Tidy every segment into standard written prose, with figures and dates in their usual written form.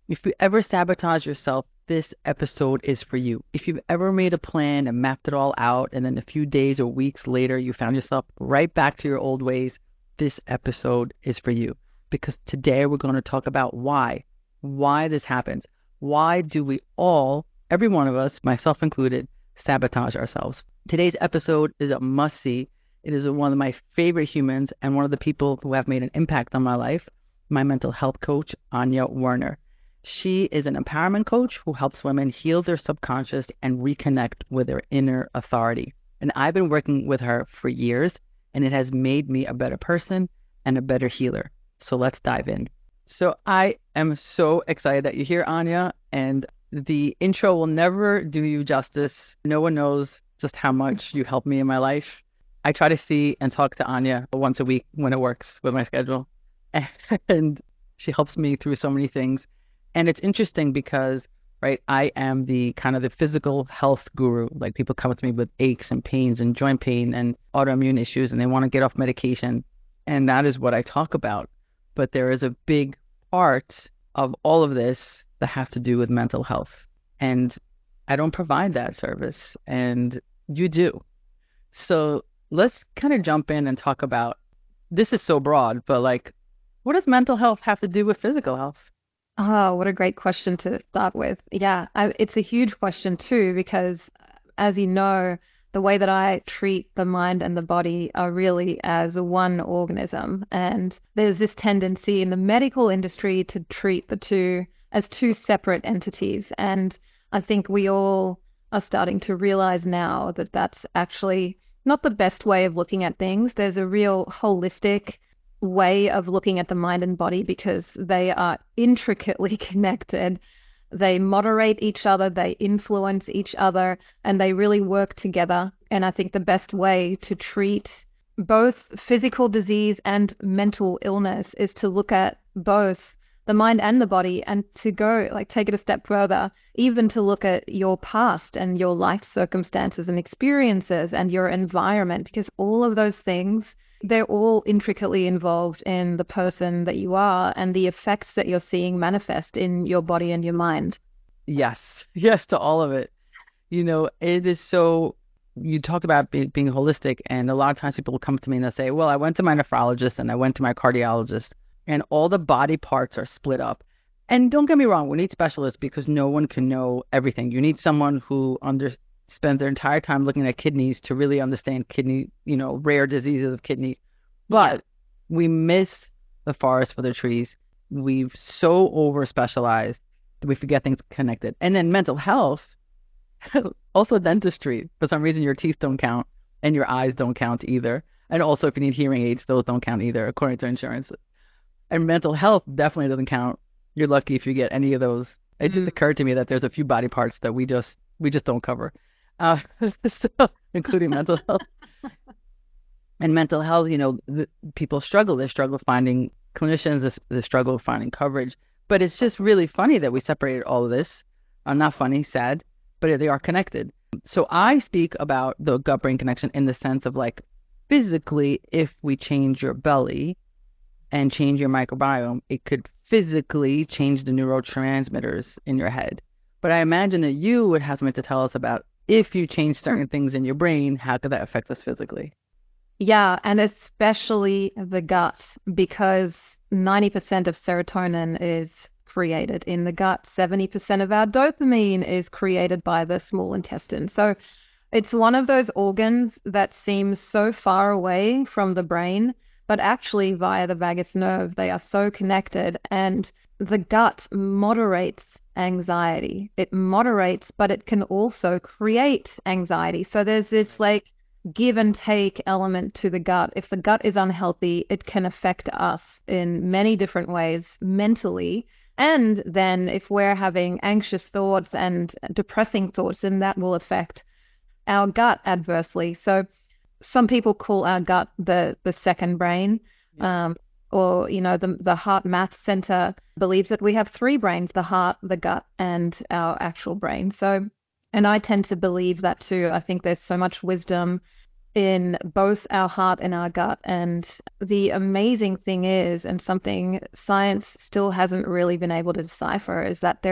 If you ever sabotage yourself, this episode is for you. If you've ever made a plan and mapped it all out, and then a few days or weeks later you found yourself right back to your old ways, this episode is for you. Because today we're going to talk about why this happens. Why do we all, every one of us, myself included, sabotage ourselves? Today's episode is a must-see. It is one of my favorite humans and one of the people who have made an impact on my life, my mental health coach, Anja Werner. She is an empowerment coach who helps women heal their subconscious and reconnect with their inner authority. And I've been working with her for years, and it has made me a better person and a better healer. So let's dive in. So I am so excited that you're here, Anja, and the intro will never do you justice. No one knows just how much you help me in my life. I try to see and talk to Anja once a week when it works with my schedule, and she helps me through so many things. And it's interesting because, right, I am the kind of the physical health guru. Like, people come to me with aches and pains and joint pain and autoimmune issues, and they want to get off medication. And that is what I talk about. But there is a big part of all of this that has to do with mental health. And I don't provide that service, and you do. So let's kind of jump in and talk about, this is so broad, but like, what does mental health have to do with physical health? Oh, what a great question to start with. Yeah, it's a huge question too, because as you know, the way that I treat the mind and the body are really as one organism. And there's this tendency in the medical industry to treat the two as two separate entities. And I think we all are starting to realize now that that's actually not the best way of looking at things. There's a real holistic way of looking at the mind and body because they are intricately connected. They moderate each other, they influence each other, and they really work together. And I think the best way to treat both physical disease and mental illness is to look at both the mind and the body, and to go, like, take it a step further, even to look at your past and your life circumstances and experiences and your environment, because all of those things, they're all intricately involved in the person that you are and the effects that you're seeing manifest in your body and your mind. Yes, yes to all of it. You know, it is so, you talked about being holistic, and a lot of times people will come to me and they'll say, well, I went to my nephrologist and I went to my cardiologist, and all the body parts are split up. And don't get me wrong, we need specialists because no one can know everything. You need someone who spends their entire time looking at kidneys to really understand kidney, rare diseases of kidney. But we miss the forest for the trees. We've so over specialized that we forget things connected. And then mental health, also dentistry. For some reason, your teeth don't count and your eyes don't count either. And also, if you need hearing aids, those don't count either, according to insurance. And mental health definitely doesn't count. You're lucky if you get any of those. It just occurred to me that there's a few body parts that we just don't cover, so, including mental health. And mental health, people struggle. They struggle finding clinicians. They struggle finding coverage. But it's just really funny that we separated all of this. Not funny, sad, but they are connected. So I speak about the gut-brain connection in the sense of, like, physically, if we change your belly and change your microbiome, it could physically change the neurotransmitters in your head. But I imagine that you would have something to tell us about, if you change certain things in your brain, how could that affect us physically? Yeah, and especially the gut, because 90% of serotonin is created in the gut. 70% of our dopamine is created by the small intestine. So it's one of those organs that seems so far away from the brain, but actually via the vagus nerve, they are so connected. And the gut moderates anxiety. It moderates, but it can also create anxiety. So there's this, like, give and take element to the gut. If the gut is unhealthy, it can affect us in many different ways mentally. And then if we're having anxious thoughts and depressing thoughts, then that will affect our gut adversely. So some people call our gut the second brain, or the heart math center believes that we have three brains: the heart, the gut, and our actual brain. So, and I tend to believe that too. I think there's so much wisdom in both our heart and our gut. And the amazing thing is, and something science still hasn't really been able to decipher, is that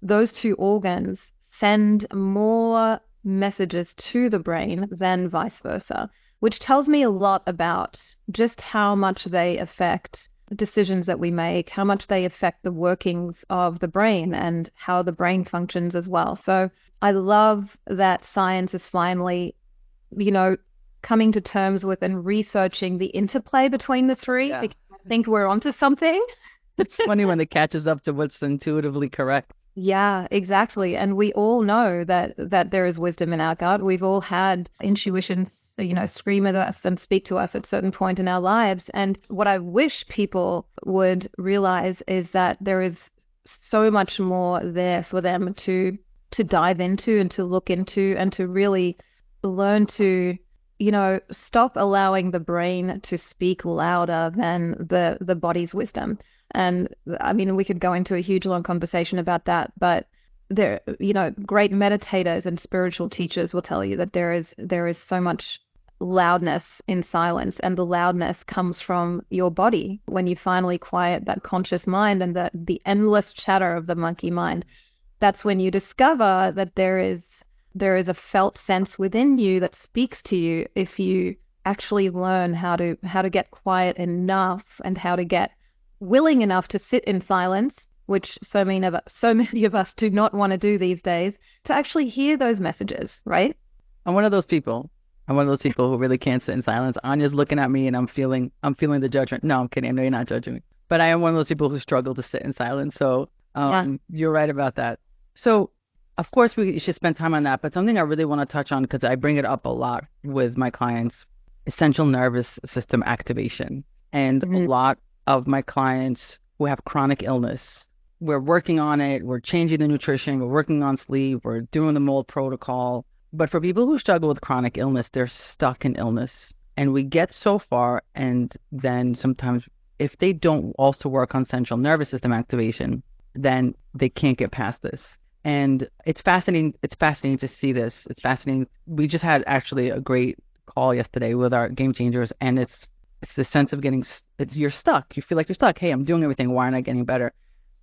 those two organs send more messages to the brain than vice versa, which tells me a lot about just how much they affect decisions that we make, how much they affect the workings of the brain and how the brain functions as well. So I love that science is finally, coming to terms with and researching the interplay between the three. Yeah. Because I think we're onto something. It's funny when it catches up to what's intuitively correct. Yeah, exactly. And we all know that there is wisdom in our gut. We've all had intuition, scream at us and speak to us at certain point in our lives. And what I wish people would realize is that there is so much more there for them to dive into and to look into and to really learn to, stop allowing the brain to speak louder than the body's wisdom. And I mean, we could go into a huge long conversation about that, but there, great meditators and spiritual teachers will tell you that there is so much loudness in silence, and the loudness comes from your body when you finally quiet that conscious mind and the endless chatter of the monkey mind. That's when you discover that there is a felt sense within you that speaks to you if you actually learn how to get quiet enough and how to get willing enough to sit in silence, which so many of us do not want to do these days, to actually hear those messages, right? I'm one of those people. I'm one of those people who really can't sit in silence. Anya's looking at me and I'm feeling the judgment. No, I'm kidding. I know you're not judging me. But I am one of those people who struggle to sit in silence. So You're right about that. So of course we should spend time on that. But something I really want to touch on, because I bring it up a lot with my clients, essential nervous system activation. And a lot of my clients who have chronic illness, we're working on it, we're changing the nutrition, we're working on sleep, we're doing the mold protocol. But for people who struggle with chronic illness, they're stuck in illness. And we get so far, and then sometimes if they don't also work on central nervous system activation, then they can't get past this. And it's fascinating to see this. It's fascinating. We just had actually a great call yesterday with our GameChangers, and it's the sense of you're stuck. You feel like you're stuck. Hey, I'm doing everything. Why aren't I getting better?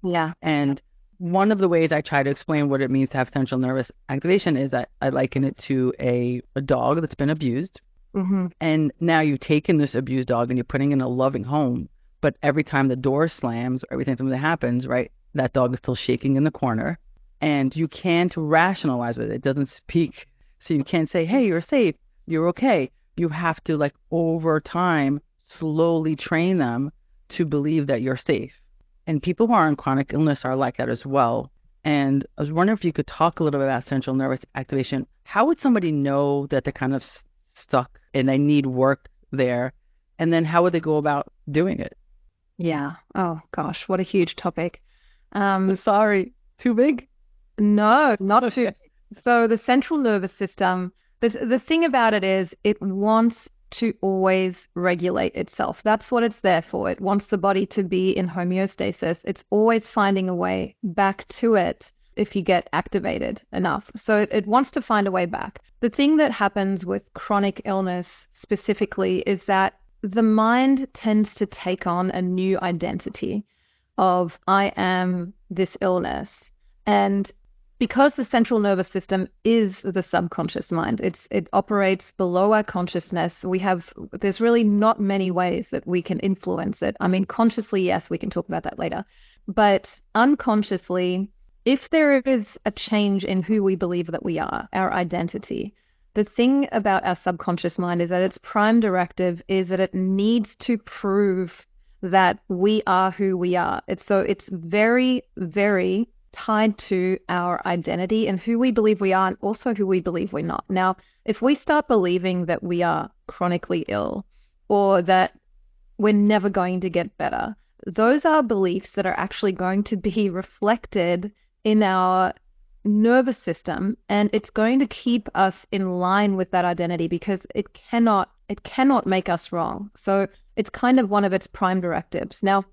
Yeah. And one of the ways I try to explain what it means to have central nervous activation is that I liken it to a dog that's been abused. Mm-hmm. And now you've taken this abused dog and you're putting it in a loving home. But every time the door slams or everything that happens, right, that dog is still shaking in the corner. And you can't rationalize with it. It doesn't speak. So you can't say, hey, you're safe. You're okay. You have to, over time, slowly train them to believe that you're safe. And people who are in chronic illness are like that as well. And I was wondering if you could talk a little bit about central nervous activation. How would somebody know that they're kind of stuck and they need work there? And then how would they go about doing it? Yeah. Oh, gosh, what a huge topic. Sorry, too big? No, not too. So the central nervous system, the thing about it is it wants to always regulate itself. That's what it's there for. It wants the body to be in homeostasis. It's always finding a way back to it if you get activated enough. So it wants to find a way back. The thing that happens with chronic illness specifically is that the mind tends to take on a new identity of I am this illness. And because the central nervous system is the subconscious mind, it operates below our consciousness. There's really not many ways that we can influence it. I mean, consciously, yes, we can talk about that later. But unconsciously, if there is a change in who we believe that we are, our identity, the thing about our subconscious mind is that its prime directive is that it needs to prove that we are who we are. It's very, very tied to our identity and who we believe we are and also who we believe we're not. Now, if we start believing that we are chronically ill or that we're never going to get better, those are beliefs that are actually going to be reflected in our nervous system, and it's going to keep us in line with that identity because it cannot make us wrong. So it's kind of one of its prime directives. Now,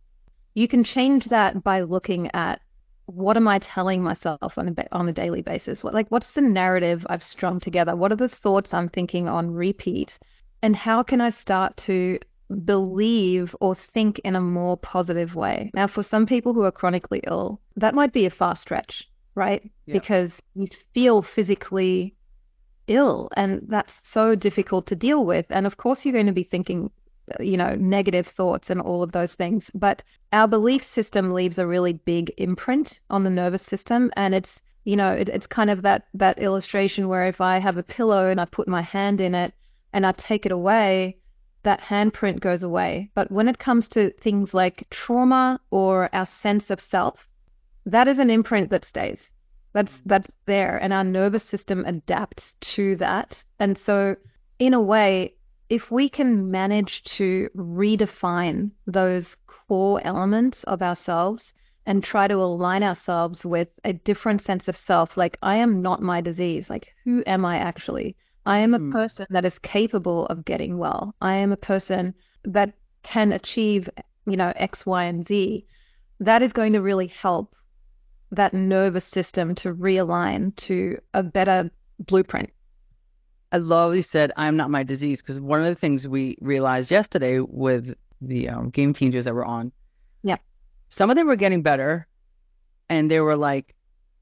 you can change that by looking at what am I telling myself on a daily basis? What's the narrative I've strung together? What are the thoughts I'm thinking on repeat? And how can I start to believe or think in a more positive way? Now, for some people who are chronically ill, that might be a far stretch, right? Yeah. Because you feel physically ill, and that's so difficult to deal with. And of course, you're going to be thinking, negative thoughts and all of those things. But our belief system leaves a really big imprint on the nervous system. And it's, it's kind of that illustration where if I have a pillow and I put my hand in it and I take it away, that handprint goes away. But when it comes to things like trauma or our sense of self, that is an imprint that stays. That's there, and our nervous system adapts to that. And so, in a way, if we can manage to redefine those core elements of ourselves and try to align ourselves with a different sense of self, like I am not my disease, like who am I actually? I am a person that is capable of getting well. I am a person that can achieve, X, Y, and Z. That is going to really help that nervous system to realign to a better blueprint. I love you said, I'm not my disease, because one of the things we realized yesterday with the game changers that were on, yeah, some of them were getting better, and they were like,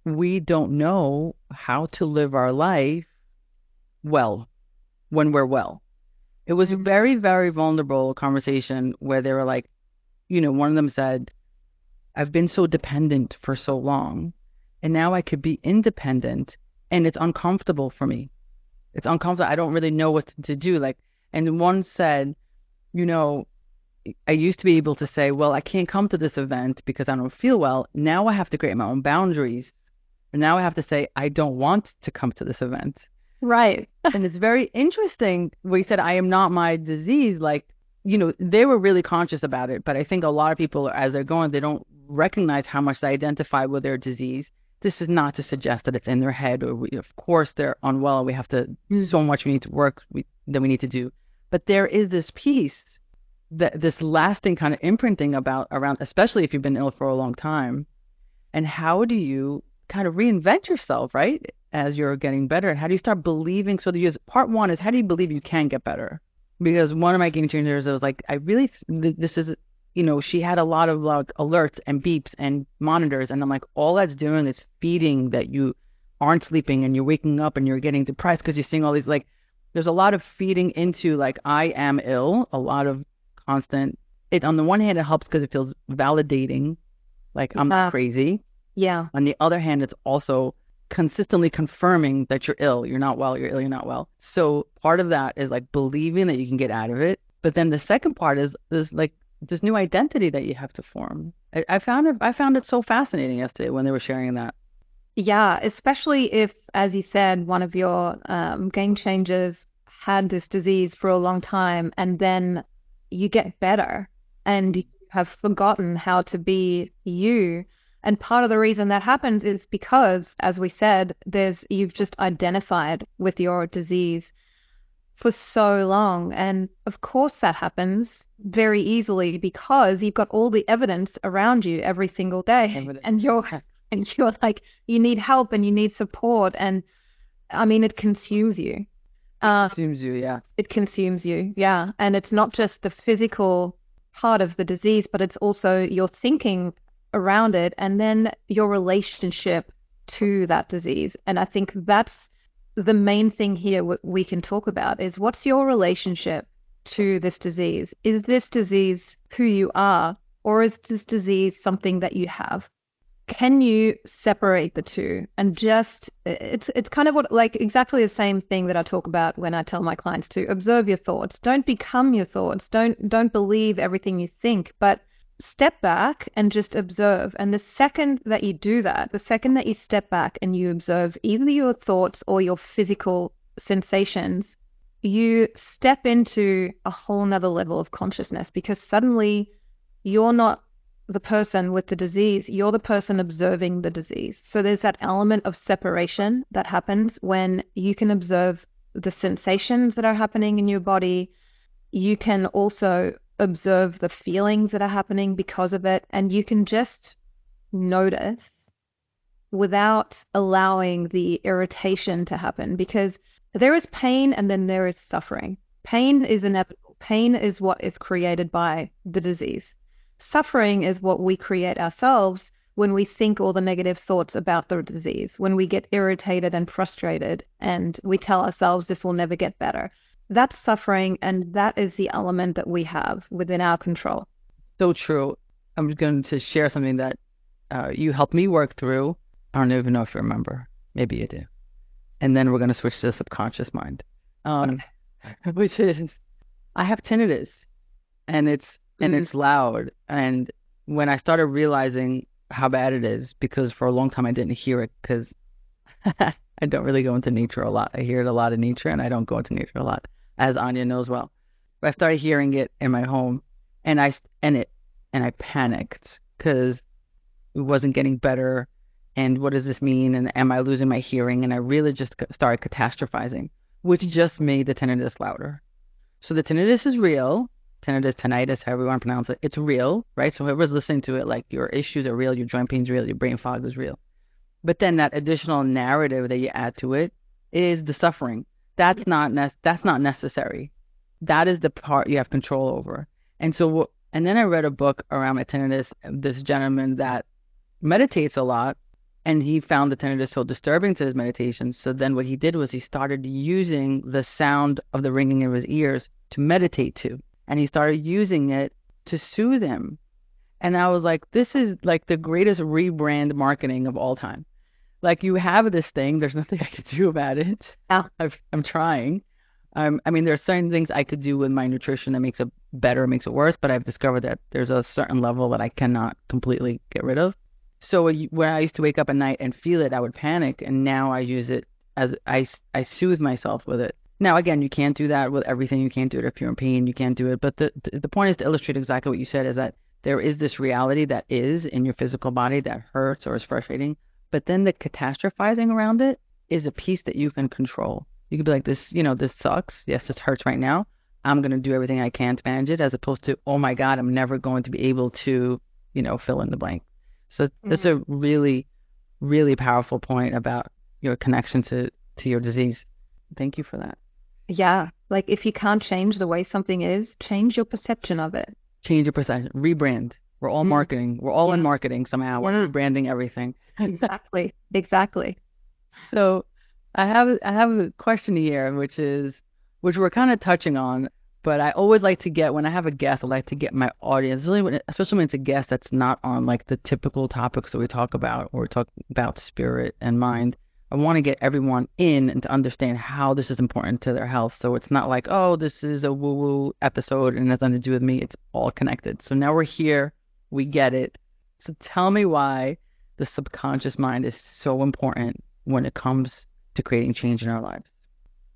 we don't know how to live our life well when we're well. It was a very, very vulnerable conversation where they were like, one of them said, I've been so dependent for so long, and now I could be independent, and it's uncomfortable for me. It's uncomfortable. I don't really know what to do. And one said, I used to be able to say, well, I can't come to this event because I don't feel well. Now I have to create my own boundaries. And now I have to say, I don't want to come to this event. Right. And it's very interesting where you said, I am not my disease. They were really conscious about it. But I think a lot of people, as they're going, they don't recognize how much they identify with their disease. This is not to suggest that it's in their head, or of course they're unwell. We have to so much we need to work that we need to do. But there is this piece, this lasting kind of imprinting around, especially if you've been ill for a long time. And how do you kind of reinvent yourself, right, as you're getting better? And how do you start believing? So part one is, how do you believe you can get better? Because one of my game changers, I was like, this is, she had a lot of alerts and beeps and monitors. And I'm like, all that's doing is feeding that you aren't sleeping and you're waking up and you're getting depressed because you're seeing all these, there's a lot of feeding into I am ill, a lot of constant. It, on the one hand, it helps because it feels validating, I'm not crazy. Yeah. On the other hand, it's also consistently confirming that you're ill, you're not well, you're ill, you're not well. So part of that is believing that you can get out of it. But then the second part is this new identity that you have to form. I found it so fascinating yesterday when they were sharing that. Yeah, especially if, as you said, one of your game changers had this disease for a long time, and then you get better and you have forgotten how to be you. And part of the reason that happens is because, as we said, you've just identified with your disease for so long. And of course that happens very easily because you've got all the evidence around you every single day. And you're like, you need help and you need support. And I mean, it consumes you. It consumes you, yeah. It consumes you, yeah. And it's not just the physical part of the disease, but it's also your thinking around it, and then your relationship to that disease. And I think that's the main thing here we can talk about is, what's your relationship to this disease? Is this disease who you are, or is this disease something that you have? Can you separate the two? And just, it's kind of exactly the same thing that I talk about when I tell my clients to observe your thoughts. Don't become your thoughts. Don't believe everything you think, but step back and just observe. And the second that you do that, the second that you step back and you observe either your thoughts or your physical sensations, you step into a whole nother level of consciousness, because suddenly you're not the person with the disease, you're the person observing the disease. So there's that element of separation that happens when you can observe the sensations that are happening in your body. You can also observe the feelings that are happening because of it, and you can just notice without allowing the irritation to happen, because there is pain and then there is suffering. Pain is inevitable. Pain is what is created by the disease. Suffering is what we create ourselves when we think all the negative thoughts about the disease, when we get irritated and frustrated and we tell ourselves this will never get better. That's suffering, and that is the element that we have within our control. So true. I'm going to share something that you helped me work through. I don't even know if you remember. Maybe you do. And then we're going to switch to the subconscious mind, which is I have tinnitus, and it's loud. And when I started realizing how bad it is, because for a long time I didn't hear it because I don't really go into nature a lot. I hear it a lot in nature, and I don't go into nature a lot, as Anja knows well. But I started hearing it in my home, and I panicked because it wasn't getting better. And what does this mean? And am I losing my hearing? And I really just started catastrophizing, which just made the tinnitus louder. So the tinnitus is real. Tinnitus, however you want to pronounce it. It's real, right? So whoever's listening to it, like, your issues are real, your joint pain's real, your brain fog is real. But then that additional narrative that you add to it is the suffering. That's not necessary. That is the part you have control over. And then I read a book around my tinnitus, this gentleman that meditates a lot, and he found the tinnitus so disturbing to his meditations. So then what he did was he started using the sound of the ringing of his ears to meditate to. And he started using it to soothe him. And I was like, this is like the greatest rebrand marketing of all time. Like, you have this thing, there's nothing I could do about it. Yeah. I'm trying. I mean, there are certain things I could do with my nutrition that makes it better, makes it worse, but I've discovered that there's a certain level that I cannot completely get rid of. So when I used to wake up at night and feel it, I would panic, and now I use it as I soothe myself with it. Now, again, you can't do that with everything. You can't do it if you're in pain. You can't do it. But the point is to illustrate exactly what you said, is that there is this reality that is in your physical body that hurts or is frustrating. But then the catastrophizing around it is a piece that you can control. You could be like, this sucks. Yes, this hurts right now. I'm going to do everything I can to manage it, as opposed to, oh my God, I'm never going to be able to, fill in the blank. So that's a really, really powerful point about your connection to your disease. Thank you for that. Yeah. Like, if you can't change the way something is, change your perception of it. Change your perception. Rebrand. We're all marketing. We're all in marketing somehow. We're rebranding everything. Exactly. So I have a question here, which we're kind of touching on, but I always like to get, when I have a guest, I like to get my audience, especially when it's a guest that's not on like the typical topics that we talk about, or talk about spirit and mind. I want to get everyone in and to understand how this is important to their health. So it's not like, oh, this is a woo-woo episode and nothing to do with me. It's all connected. So now we're here. We get it. So tell me why the subconscious mind is so important when it comes to creating change in our lives.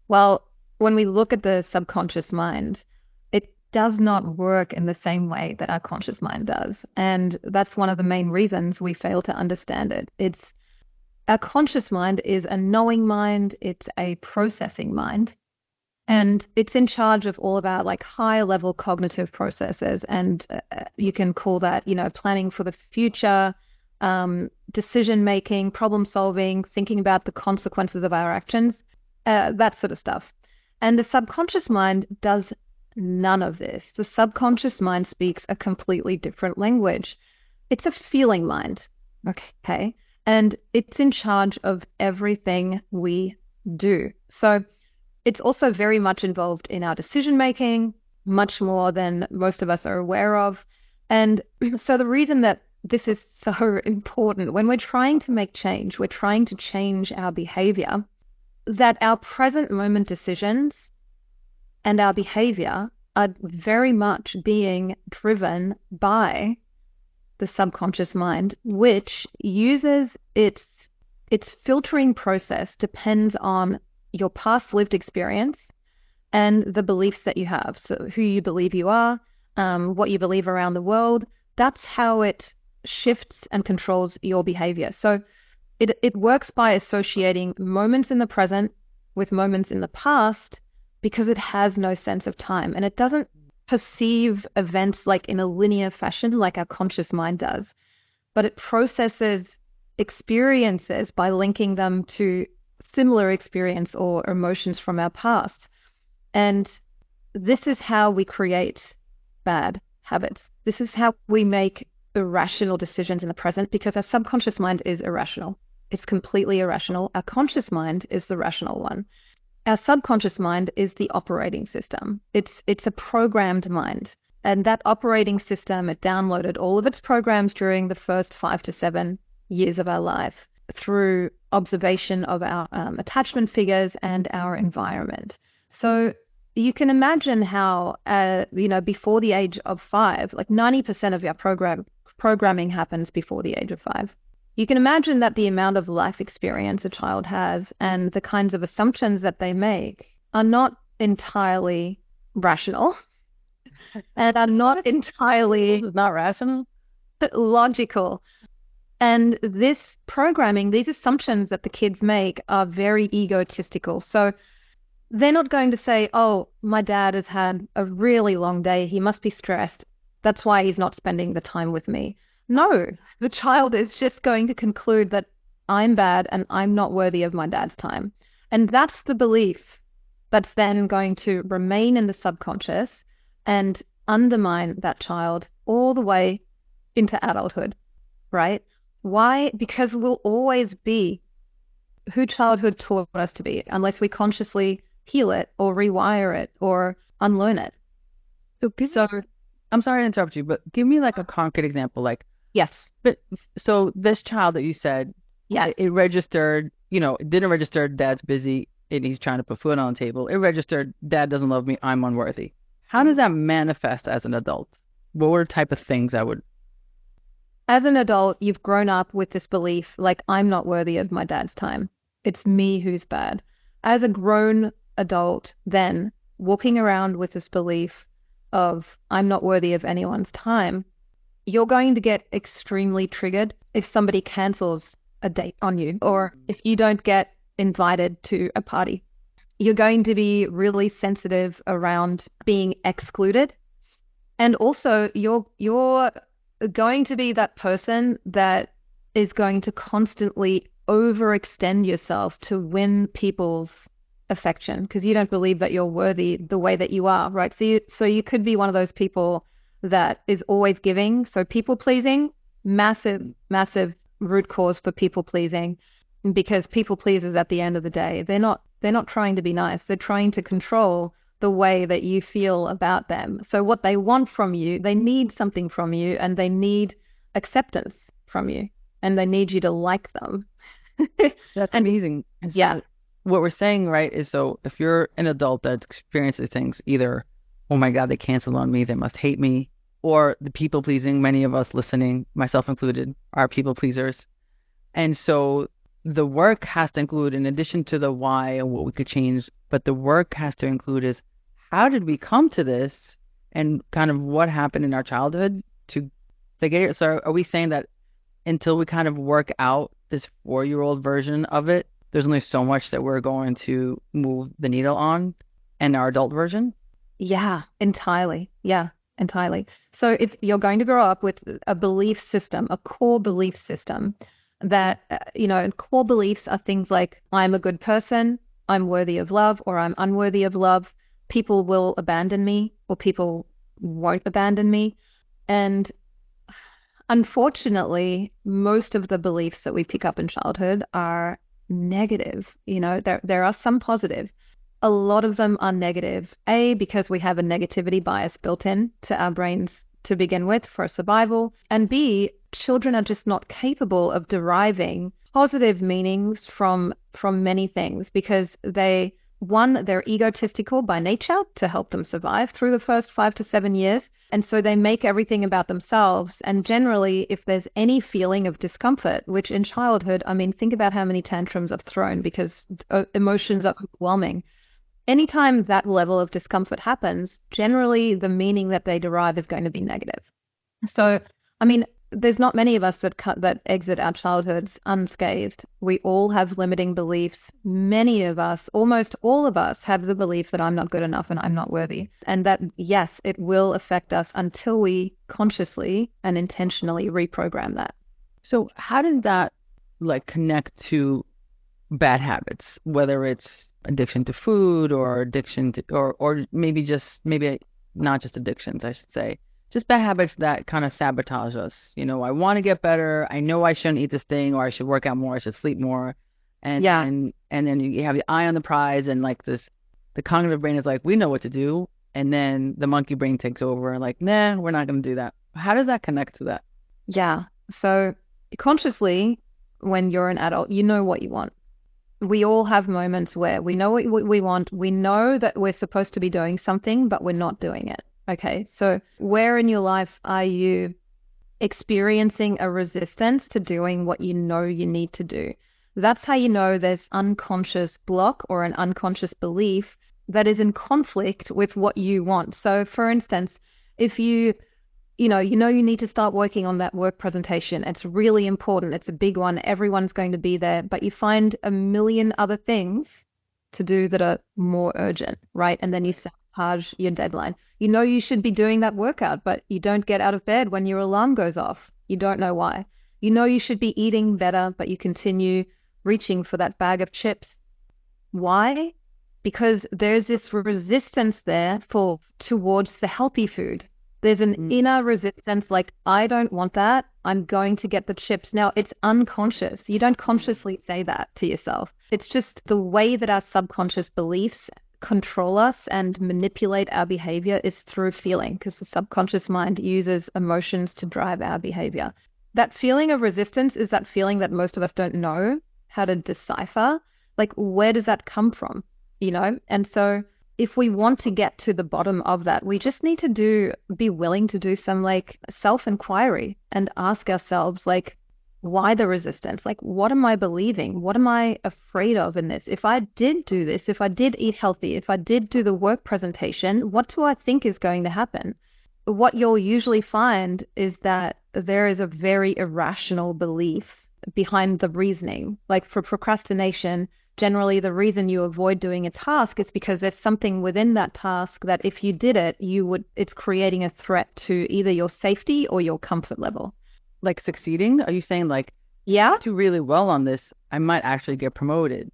Well, when we look at the subconscious mind, it does not work in the same way that our conscious mind does. And that's one of the main reasons we fail to understand it. Our conscious mind is a knowing mind. It's a processing mind. And it's in charge of all of our like higher level cognitive processes. And you can call that, planning for the future, decision making, problem solving, thinking about the consequences of our actions, that sort of stuff. And the subconscious mind does none of this. The subconscious mind speaks a completely different language. It's a feeling mind, okay? And it's in charge of everything we do. So it's also very much involved in our decision making, much more than most of us are aware of. And so the reason that this is so important, when we're trying to make change, we're trying to change our behavior, that our present moment decisions and our behavior are very much being driven by the subconscious mind, which uses its filtering process, depends on your past lived experience and the beliefs that you have. So who you believe you are, what you believe around the world, that's how it shifts and controls your behavior. So it works by associating moments in the present with moments in the past, because it has no sense of time, and it doesn't perceive events like in a linear fashion like our conscious mind does, but it processes experiences by linking them to similar experience or emotions from our past. And this is how we create bad habits. This is how we make irrational decisions in the present, because our subconscious mind is irrational. It's completely irrational. Our conscious mind is the rational one. Our subconscious mind is the operating system. It's a programmed mind. And that operating system, it downloaded all of its programs during the first 5 to 7 years of our life through observation of our attachment figures and our environment. So you can imagine how, before the age of 5, like 90% of your programming happens before the age of 5. You can imagine that the amount of life experience a child has and the kinds of assumptions that they make are not entirely rational and are not entirely not rational, logical. And this programming, these assumptions that the kids make are very egotistical. So they're not going to say, oh, my dad has had a really long day. He must be stressed. That's why he's not spending the time with me. No, the child is just going to conclude that I'm bad and I'm not worthy of my dad's time. And that's the belief that's then going to remain in the subconscious and undermine that child all the way into adulthood, right? Why? Because we'll always be who childhood taught us to be unless we consciously heal it or rewire it or unlearn it. So I'm sorry to interrupt you, but give me like a concrete example. Like, yes. But so this child that you said, yeah, it registered, it didn't register dad's busy and he's trying to put food on the table. It registered dad doesn't love me, I'm unworthy. How does that manifest as an adult? What were the type of things I would... As an adult, you've grown up with this belief, like, I'm not worthy of my dad's time. It's me who's bad. As a grown adult, then, walking around with this belief of, I'm not worthy of anyone's time, you're going to get extremely triggered if somebody cancels a date on you, or if you don't get invited to a party. You're going to be really sensitive around being excluded. And also, you're going to be that person that is going to constantly overextend yourself to win people's affection because you don't believe that you're worthy the way that you are, right? So you could be one of those people that is always giving. So people pleasing, massive root cause for people pleasing, because people pleasers at the end of the day, they're not trying to be nice. They're trying to control the way that you feel about them. So what they want from you, they need something from you, and they need acceptance from you, and they need you to like them. That's amazing. Yeah. What we're saying, right, is so if you're an adult that experiences things, either, oh my God, they canceled on me, they must hate me, or the people pleasing, many of us listening, myself included, are people pleasers. And so the work has to include, in addition to the why and what we could change, but the work has to include is how did we come to this and kind of what happened in our childhood to get it. So are we saying that until we kind of work out this 4-year-old version of it, there's only so much that we're going to move the needle on in our adult version? Yeah, entirely. Yeah, entirely. So if you're going to grow up with a belief system, a core belief system, that, core beliefs are things like, I'm a good person, I'm worthy of love, or I'm unworthy of love, people will abandon me, or people won't abandon me. And unfortunately, most of the beliefs that we pick up in childhood are negative. There are some positive. A lot of them are negative. A, because we have a negativity bias built in to our brains to begin with for survival. And B, children are just not capable of deriving positive meanings from many things because they're egotistical by nature to help them survive through the first 5 to 7 years. And so they make everything about themselves. And generally, if there's any feeling of discomfort, which in childhood, think about how many tantrums are thrown because emotions are overwhelming. Anytime that level of discomfort happens, generally the meaning that they derive is going to be negative. So, there's not many of us that exit our childhoods unscathed. We all have limiting beliefs. Many of us, almost all of us, have the belief that I'm not good enough and I'm not worthy. And that, yes, it will affect us until we consciously and intentionally reprogram that. So how did that like connect to bad habits, whether it's addiction to food or addiction to, or maybe not just addictions, I should say, just bad habits that kind of sabotage us. I want to get better. I know I shouldn't eat this thing, or I should work out more. I should sleep more, and Yeah. and then you have the eye on the prize, and like the cognitive brain is like, we know what to do, and then the monkey brain takes over, and like, nah, we're not going to do that. How does that connect to that? Yeah. So consciously, when you're an adult, you know what you want. We all have moments where we know what we want. We know that we're supposed to be doing something, but we're not doing it. Okay. So where in your life are you experiencing a resistance to doing what you know you need to do? That's how you know there's unconscious block or an unconscious belief that is in conflict with what you want. So for instance, if you need to start working on that work presentation. It's really important. It's a big one. Everyone's going to be there, but you find a million other things to do that are more urgent, right? And then you sabotage your deadline. You know you should be doing that workout, but you don't get out of bed when your alarm goes off. You don't know why. You know you should be eating better, but you continue reaching for that bag of chips. Why? Because there's this resistance there towards the healthy food. There's an inner resistance, like, I don't want that. I'm going to get the chips. Now, it's unconscious. You don't consciously say that to yourself. It's just the way that our subconscious beliefs control us and manipulate our behavior is through feeling, because the subconscious mind uses emotions to drive our behavior. That feeling of resistance is that feeling that most of us don't know how to decipher. Like, where does that come from? And so if we want to get to the bottom of that, we just need to be willing to do some like self-inquiry and ask ourselves, like, why the resistance? Like, what am I believing? What am I afraid of in this? If I did do this, if I did eat healthy, if I did do the work presentation, what do I think is going to happen? What you'll usually find is that there is a very irrational belief behind the reasoning. Like for procrastination, generally the reason you avoid doing a task is because there's something within that task that if you did it, it's creating a threat to either your safety or your comfort level. Like succeeding? Are you saying like, yeah, I do really well on this, I might actually get promoted?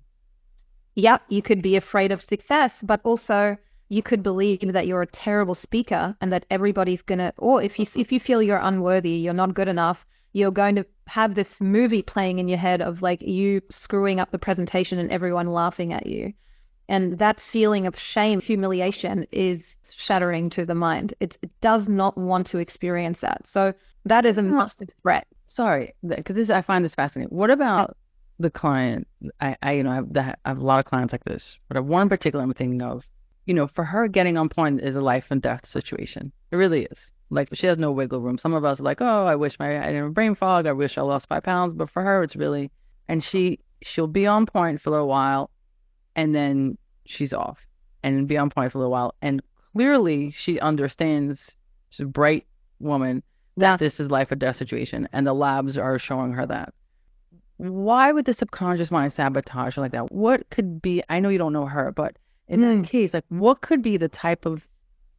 Yeah, you could be afraid of success, but also you could believe that you're a terrible speaker and that everybody's gonna, or if you feel you're unworthy, you're not good enough, you're going to have this movie playing in your head of like you screwing up the presentation and everyone laughing at you. And that feeling of shame, humiliation is shattering to the mind. It does not want to experience that. So that is a massive threat. Sorry, because I find this fascinating. What about the client? I have a lot of clients like this, but one in particular I'm thinking of. For her, getting on point is a life and death situation. It really is. Like, she has no wiggle room. Some of us are like, oh, I wish I didn't have brain fog. I wish I lost 5 pounds. But for her, it's really, and she'll be on point for a little while, and then she's off, and be on point for a little while. And clearly, she understands. She's a bright woman. That this is life or death situation, and the labs are showing her that. Why would the subconscious mind sabotage her like that? What could be? I know you don't know her, but in that case, like, what could be the type of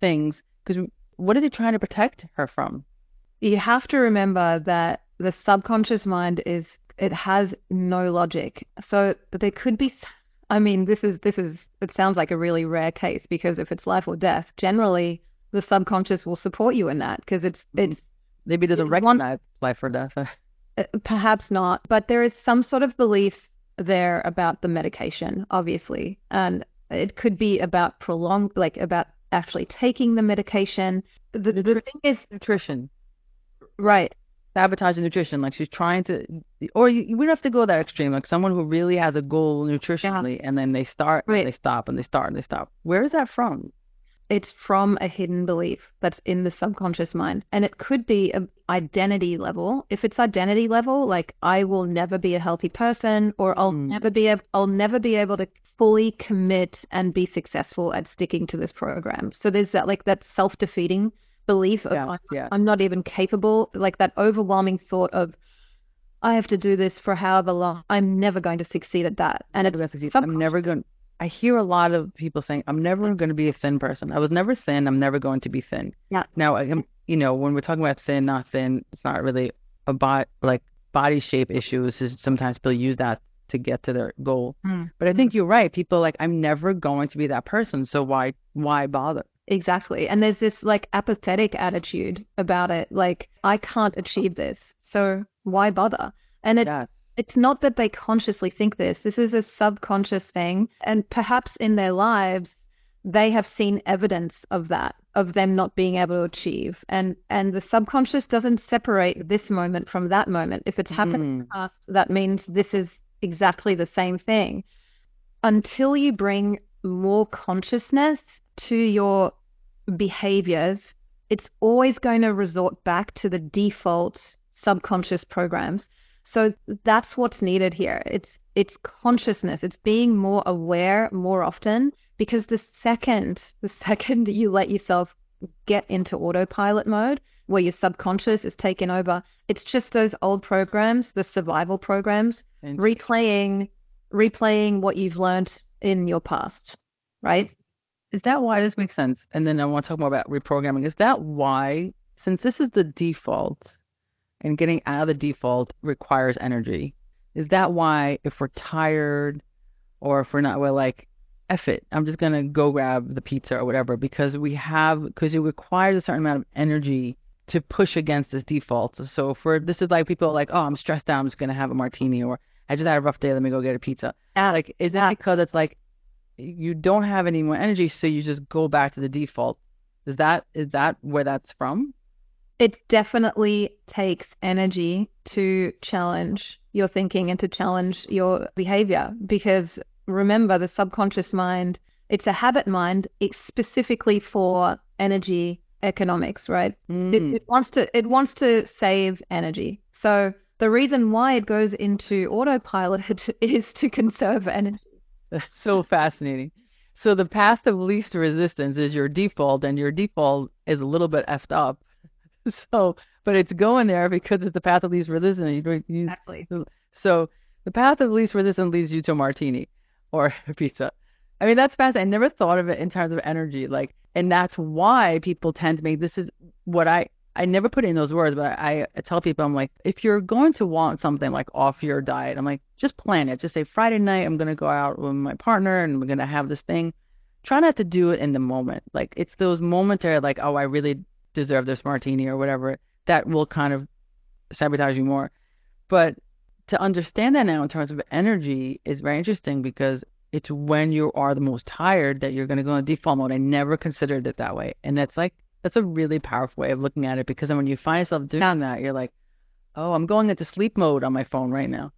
things? Because what is it trying to protect her from? You have to remember that the subconscious mind it has no logic. So there could be. I mean, this is. It sounds like a really rare case, because if it's life or death, generally the subconscious will support you in that, because it's. Maybe it doesn't recognize life or death. Perhaps not, but there is some sort of belief there about the medication, obviously. And it could be about about actually taking the medication. The thing is nutrition. Right. Sabotaging nutrition. Like, she's trying to, or we don't have to go that extreme. Like someone who really has a goal nutritionally, and then they start, and they stop, and they start, and they stop. Where is that from? It's from a hidden belief that's in the subconscious mind. And it could be an identity level. If it's identity level, like, I will never be a healthy person, or I'll never be able to fully commit and be successful at sticking to this program. So there's that self-defeating belief of I'm not even capable, like that overwhelming thought of, I have to do this for however long. I'm never going to succeed at that. And I'm never going. I hear a lot of people saying, I'm never going to be a thin person. I was never thin. I'm never going to be thin. Yeah. Now, when we're talking about thin, not thin, it's not really about like body shape issues. Is sometimes people use that to get to their goal. Mm. But I think you're right. People are like, I'm never going to be that person, so why bother? Exactly. And there's this like apathetic attitude about it. Like, I can't achieve this, so why bother? And Yeah. it's not that they consciously think this. This is a subconscious thing. And perhaps in their lives, they have seen evidence of that, of them not being able to achieve. And the subconscious doesn't separate this moment from that moment. If it's happened in the past, that means this is exactly the same thing. Until you bring more consciousness to your behaviors, it's always going to resort back to the default subconscious programs. So that's what's needed here. It's consciousness. It's being more aware more often, because the second you let yourself get into autopilot mode, where your subconscious is taken over, it's just those old programs, the survival programs, replaying what you've learned in your past, right? Is that why this makes sense? And then I want to talk more about reprogramming. Is that why, since this is the default and getting out of the default requires energy, is that why if we're tired or if we're not, we're like, F it, I'm just going to go grab the pizza or whatever, because it requires a certain amount of energy to push against this default. So this is like people are like, oh, I'm stressed out, I'm just going to have a martini, or I just had a rough day, let me go get a pizza. Like, is it because it's like you don't have any more energy, so you just go back to the default? Is that where that's from? It definitely takes energy to challenge your thinking and to challenge your behavior, because remember, the subconscious mind, it's a habit mind. It's specifically for energy economics, right? It wants to save energy. So the reason why it goes into autopilot is to conserve energy. That's so fascinating. So the path of least resistance is your default, and your default is a little bit effed up. So, but it's going there because it's the path of least resistance. Exactly. So the path of least resistance leads you to a martini or a pizza. I mean, that's fascinating. I never thought of it in terms of energy. Like, and that's why people tend to make, this is what I never put it in those words, but I tell people, I'm like, if you're going to want something like off your diet, I'm like, just plan it. Just say Friday night, I'm going to go out with my partner and we're going to have this thing. Try not to do it in the moment. Like, it's those momentary, like, oh, I really deserve this martini or whatever, that will kind of sabotage you more. But to understand that now in terms of energy is very interesting, because it's when you are the most tired that you're going to go in default mode. I never considered it that way. And that's a really powerful way of looking at it, because then when you find yourself doing that, you're like, oh, I'm going into sleep mode on my phone right now.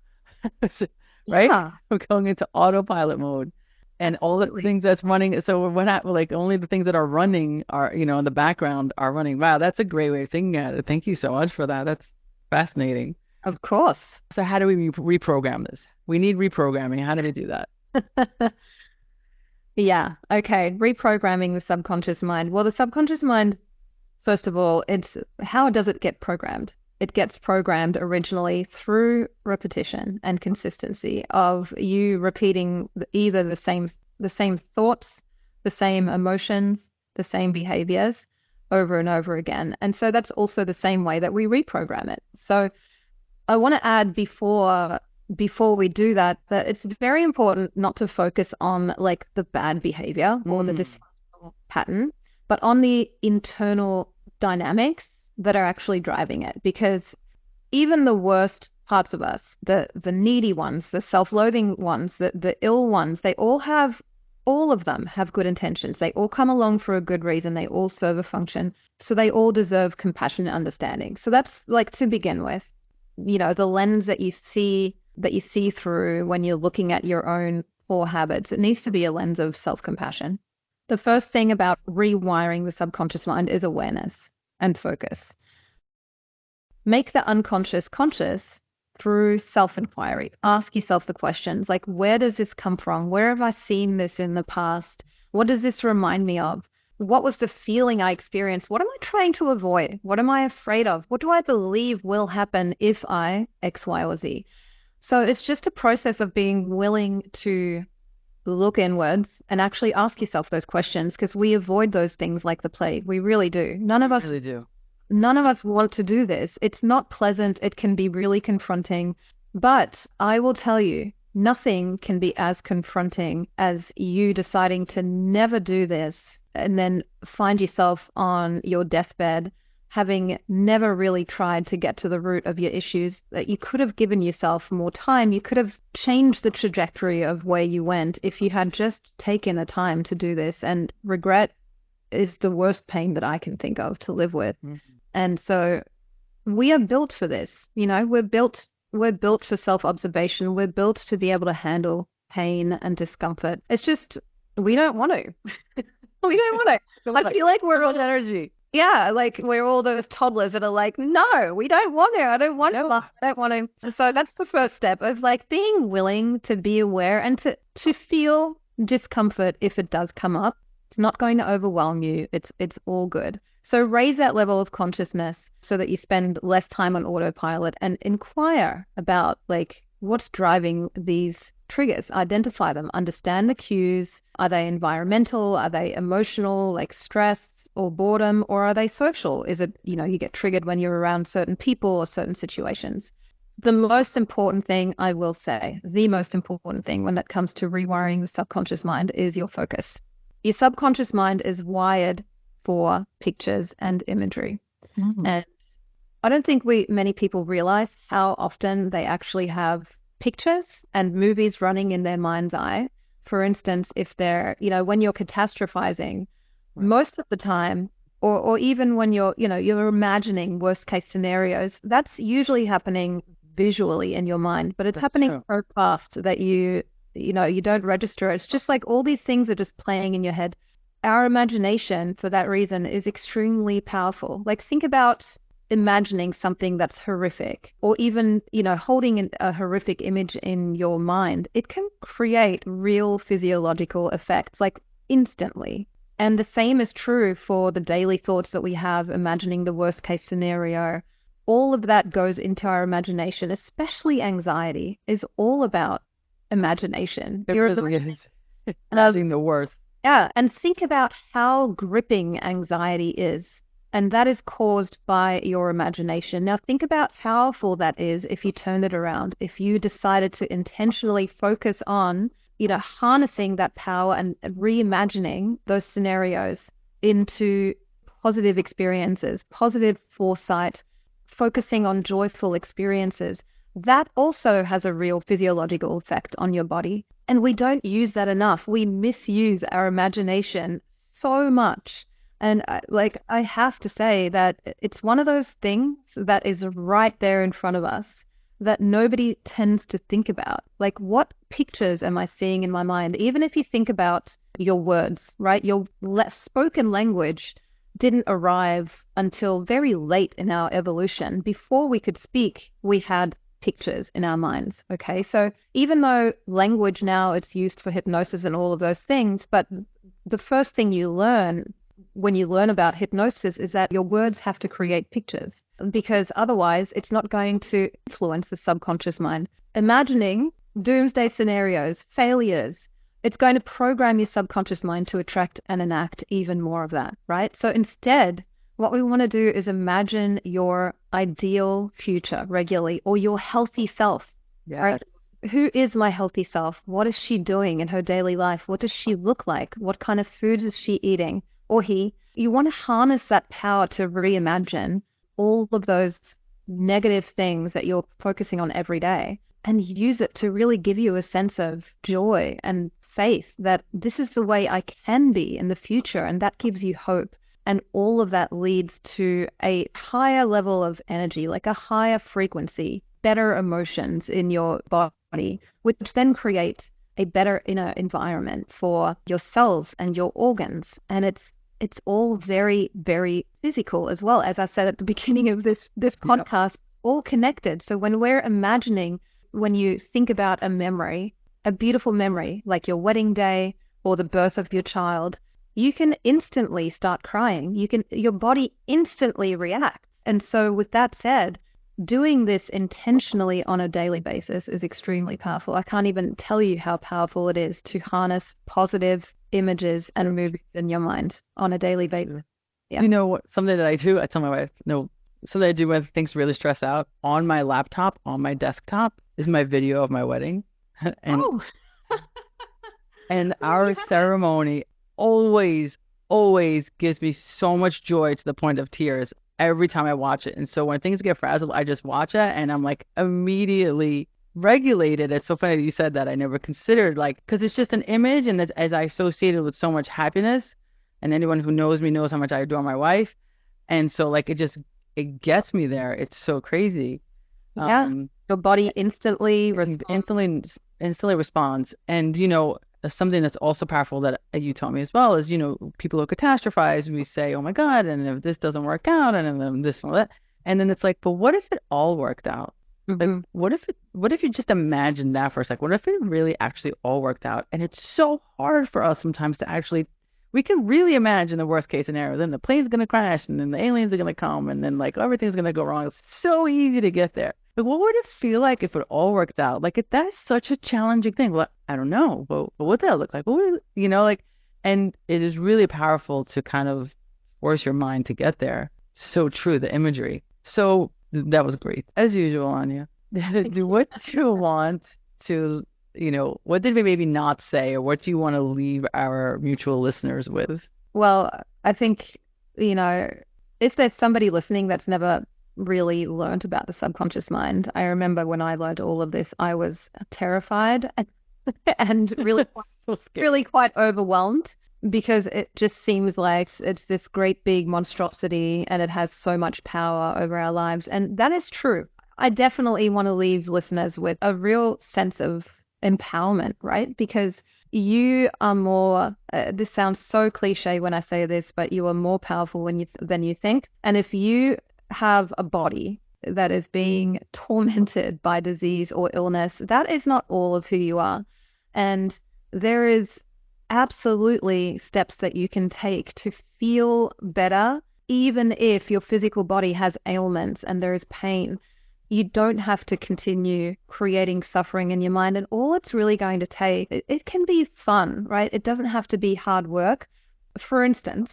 Right? Yeah. I'm going into autopilot mode. And all the things that's running, so like only the things that are running are, in the background are running. Wow, that's a great way of thinking at it. Thank you so much for that. That's fascinating. Of course. So how do we reprogram this? We need reprogramming. How do we do that? Yeah. Okay. Reprogramming the subconscious mind. Well, the subconscious mind, first of all, how does it get programmed? It gets programmed originally through repetition and consistency of you repeating either the same thoughts, the same emotions, the same behaviors over and over again. And so that's also the same way that we reprogram it. So I want to add before we do that it's very important not to focus on like the bad behavior or the dysfunctional pattern, but on the internal dynamics that are actually driving it. Because even the worst parts of us, the needy ones, the self-loathing ones, the ill ones, all of them have good intentions. They all come along for a good reason. They all serve a function. So they all deserve compassion and understanding. So that's like to begin with, the lens that you see through when you're looking at your own poor habits. It needs to be a lens of self-compassion. The first thing about rewiring the subconscious mind is awareness and focus. Make the unconscious conscious through self-inquiry. Ask yourself the questions like, where does this come from? Where have I seen this in the past? What does this remind me of? What was the feeling I experienced? What am I trying to avoid? What am I afraid of? What do I believe will happen if I X, Y, or Z? So it's just a process of being willing to look inwards and actually ask yourself those questions, because we avoid those things like the plague. We really do. None of us really do. None of us want to do this. It's not pleasant. It can be really confronting. But I will tell you, nothing can be as confronting as you deciding to never do this and then find yourself on your deathbed having never really tried to get to the root of your issues. That you could have given yourself more time. You could have changed the trajectory of where you went if you had just taken the time to do this. And regret is the worst pain that I can think of to live with. Mm-hmm. And so we are built for this. You know, we're built for self-observation. We're built to be able to handle pain and discomfort. It's just, we don't want to. We don't want to. I feel like we're on energy. Yeah, like we're all those toddlers that are like, no, we don't want to. I don't want to. I don't want to. So that's the first step of like being willing to be aware and to feel discomfort if it does come up. It's not going to overwhelm you. It's all good. So raise that level of consciousness so that you spend less time on autopilot and inquire about like what's driving these triggers. Identify them. Understand the cues. Are they environmental? Are they emotional, like stress or boredom? Or are they social? Is it, you know, you get triggered when you're around certain people or certain situations? The most important thing, I will say, the most important thing when it comes to rewiring the subconscious mind is your focus. Your subconscious mind is wired for pictures and imagery. Mm-hmm. And I don't think many people realize how often they actually have pictures and movies running in their mind's eye. For instance, if they're, you know, when you're catastrophizing, right, most of the time, or even when you're imagining worst case scenarios, that's usually happening visually in your mind, but it's happening so fast that you don't register. It's just like all these things are just playing in your head. Our imagination, for that reason, is extremely powerful. Like think about imagining something that's horrific, or even, you know, holding a horrific image in your mind. It can create real physiological effects, like instantly. And the same is true for the daily thoughts that we have, imagining the worst case scenario. All of that goes into our imagination, especially anxiety is all about imagination. It really is. Imagining the worst. Yeah, and think about how gripping anxiety is. And that is caused by your imagination. Now think about how powerful that is if you turn it around. If you decided to intentionally focus on, you know, harnessing that power and reimagining those scenarios into positive experiences, positive foresight, focusing on joyful experiences, that also has a real physiological effect on your body. And we don't use that enough. We misuse our imagination so much. And I have to say that it's one of those things that is right there in front of us that nobody tends to think about. Like, what pictures am I seeing in my mind? Even if you think about your words, right? Your spoken language didn't arrive until very late in our evolution. Before we could speak, we had pictures in our minds, okay? So even though language now, it's used for hypnosis and all of those things, but the first thing you learn when you learn about hypnosis is that your words have to create pictures, because otherwise it's not going to influence the subconscious mind. Imagining doomsday scenarios, failures, it's going to program your subconscious mind to attract and enact even more of that, right? So instead, what we want to do is imagine your ideal future regularly, or your healthy self, yes, right? Who is my healthy self? What is she doing in her daily life? What does she look like? What kind of foods is she eating? Or he? You want to harness that power to reimagine all of those negative things that you're focusing on every day, and use it to really give you a sense of joy and faith that this is the way I can be in the future, and that gives you hope. And all of that leads to a higher level of energy, like a higher frequency, better emotions in your body, which then create a better inner environment for your cells and your organs. And it's all very, very physical as well. As I said at the beginning of this podcast, all connected. So when we're imagining, when you think about a memory, a beautiful memory, like your wedding day or the birth of your child, you can instantly start crying. Your body instantly reacts. And so with that said, doing this intentionally on a daily basis is extremely powerful. I can't even tell you how powerful it is to harness positive images and movies in your mind on a daily basis. Yeah. You know what? Something that I do, I tell my wife, no, something I do when things really stress out on my laptop, on my desktop, is my video of my wedding. and Oh, and let me our have that. ceremony always, always gives me so much joy to the point of tears every time I watch it. And so when things get frazzled, I just watch it and I'm like immediately regulated. It's so funny that you said that. I never considered like, because it's just an image and it's, as I associated with so much happiness. And anyone who knows me knows how much I adore my wife. And so like it gets me there. It's so crazy. Yeah. Your body instantly responds. Instantly instantly responds. And something that's also powerful that you taught me as well is people who catastrophize. We say, oh my god, and if this doesn't work out, and then this and that, and then it's like, but what if it all worked out? Like, Mm-hmm. what if you just imagine that for a second? What if it really actually all worked out? And it's so hard for us sometimes to actually, we can really imagine the worst case scenario. Then the plane's gonna crash, and then the aliens are gonna come, and then like everything's gonna go wrong. It's so easy to get there. Like, what would it feel like if it all worked out? Like, that is such a challenging thing. Well, I don't know, but what would that look like? What would like? And it is really powerful to kind of force your mind to get there. So true, the imagery. So that was great, as usual, Anya. What do you want to, what did we maybe not say, or what do you want to leave our mutual listeners with? Well, I think, you know, if there's somebody listening that's never really learned about the subconscious mind, I remember when I learned all of this, I was terrified and really, So scary. really quite overwhelmed because it just seems like it's this great big monstrosity and it has so much power over our lives. And that is true. I definitely want to leave listeners with a real sense of empowerment, right? Because you are more, this sounds so cliche when I say this, but you are more powerful than you think. And if you have a body that is being tormented by disease or illness, that is not all of who you are. And there is absolutely steps that you can take to feel better, even if your physical body has ailments and there is pain. You don't have to continue creating suffering in your mind. And all it's really going to take, it can be fun, right? It doesn't have to be hard work. For instance,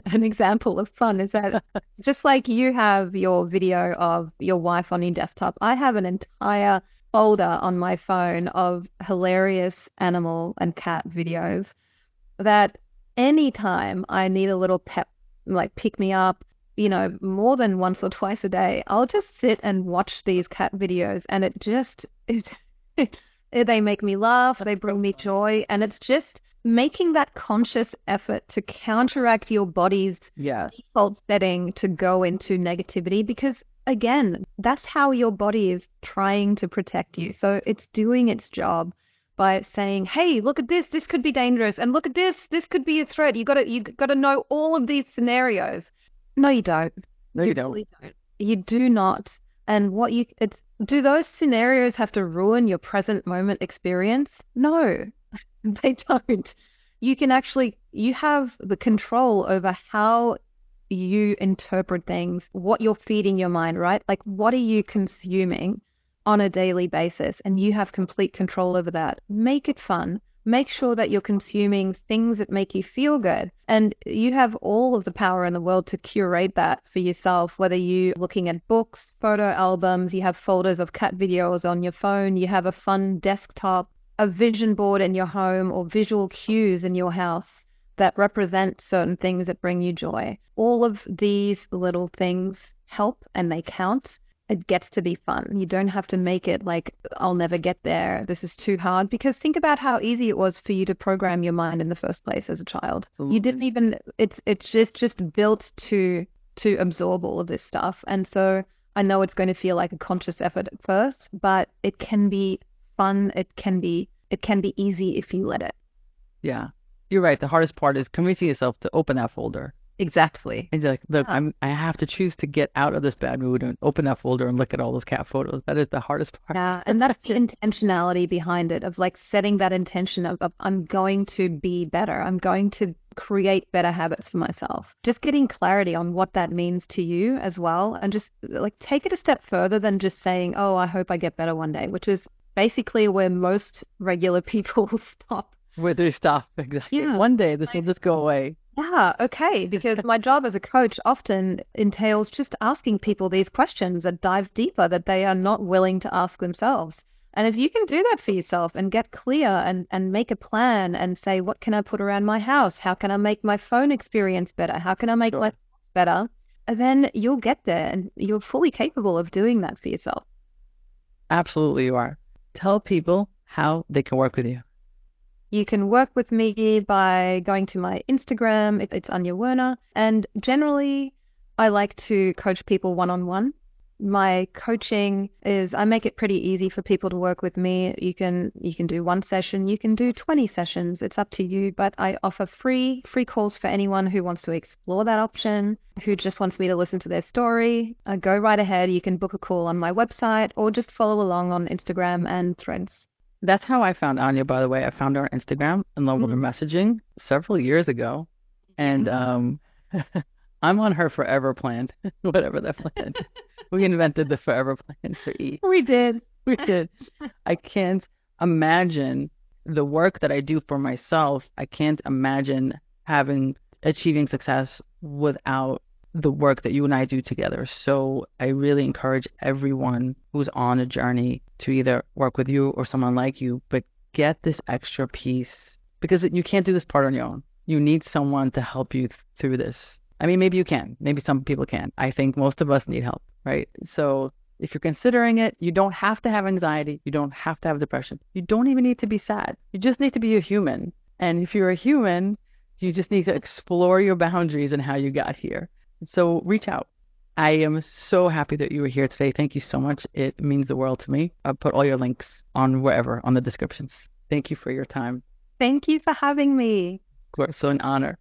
an example of fun is that just like you have your video of your wife on your desktop, I have an entire folder on my phone of hilarious animal and cat videos that anytime I need a little pep, like pick me up, more than once or twice a day, I'll just sit and watch these cat videos, and they make me laugh, they bring me joy, and it's just making that conscious effort to counteract your body's default setting to go into negativity, because again, that's how your body is trying to protect you. So it's doing its job by saying, hey, look at this could be dangerous, and look at this could be a threat. You gotta know all of these scenarios. No, you don't. No, you don't. Really don't. You do not. And do those scenarios have to ruin your present moment experience? No, they don't. You have the control over how you interpret things, what you're feeding your mind, right? Like, what are you consuming on a daily basis? And you have complete control over that. Make it fun. Make sure that you're consuming things that make you feel good. And you have all of the power in the world to curate that for yourself, whether you're looking at books, photo albums, you have folders of cat videos on your phone, you have a fun desktop, a vision board in your home, or visual cues in your house that represent certain things that bring you joy. All of these little things help and they count. It gets to be fun. You don't have to make it like, I'll never get there, this is too hard. Because think about how easy it was for you to program your mind in the first place as a child. Absolutely. You didn't even, it's just built to absorb all of this stuff. And so I know it's going to feel like a conscious effort at first, but it can be fun. It can be easy if you let it. Yeah, you're right. The hardest part is convincing yourself to open that folder. Exactly. And you're like, look, I have to choose to get out of this bad mood and open that folder and look at all those cat photos. That is the hardest part. Yeah, and that's the intentionality behind it, of like setting that intention of I'm going to be better. I'm going to create better habits for myself. Just getting clarity on what that means to you as well, and just like take it a step further than just saying, oh, I hope I get better one day, which is basically where most regular people stop. Where they stop, exactly. Yeah. One day this will just go away. Yeah, okay, because my job as a coach often entails just asking people these questions that dive deeper that they are not willing to ask themselves. And if you can do that for yourself and get clear and make a plan and say, what can I put around my house? How can I make my phone experience better? How can I make my thoughts better? Then you'll get there and you're fully capable of doing that for yourself. Absolutely, you are. Tell people how they can work with you. You can work with me by going to my Instagram. It's Anja Werner. And generally, I like to coach people one-on-one. My coaching is, I make it pretty easy for people to work with me. You can do one session, you can do 20 sessions. It's up to you. But I offer free calls for anyone who wants to explore that option, who just wants me to listen to their story. Go right ahead. You can book a call on my website or just follow along on Instagram and Threads. That's how I found Anja, by the way. I found her on Instagram and loved her messaging several years ago. And I'm on her forever plan, whatever that plan is. We invented the forever plan for E. We did. We did. I can't imagine the work that I do for myself. I can't imagine achieving success without the work that you and I do together. So I really encourage everyone who's on a journey to either work with you or someone like you, but get this extra piece because you can't do this part on your own. You need someone to help you through this. I mean, maybe you can. Maybe some people can. I think most of us need help, right? So if you're considering it, you don't have to have anxiety. You don't have to have depression. You don't even need to be sad. You just need to be a human. And if you're a human, you just need to explore your boundaries and how you got here. So reach out. I am so happy that you were here today. Thank you so much. It means the world to me. I'll put all your links on wherever on the descriptions. Thank you for your time. Thank you for having me. Of course, so an honor.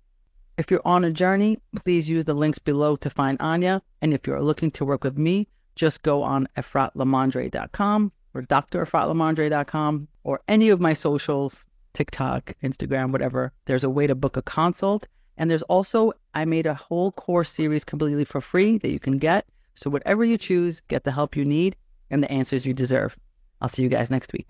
If you're on a journey, please use the links below to find Anja. And if you're looking to work with me, just go on efratlamandre.com or drefratlamandre.com or any of my socials, TikTok, Instagram, whatever. There's a way to book a consult. And there's also, I made a whole course series completely for free that you can get. So whatever you choose, get the help you need and the answers you deserve. I'll see you guys next week.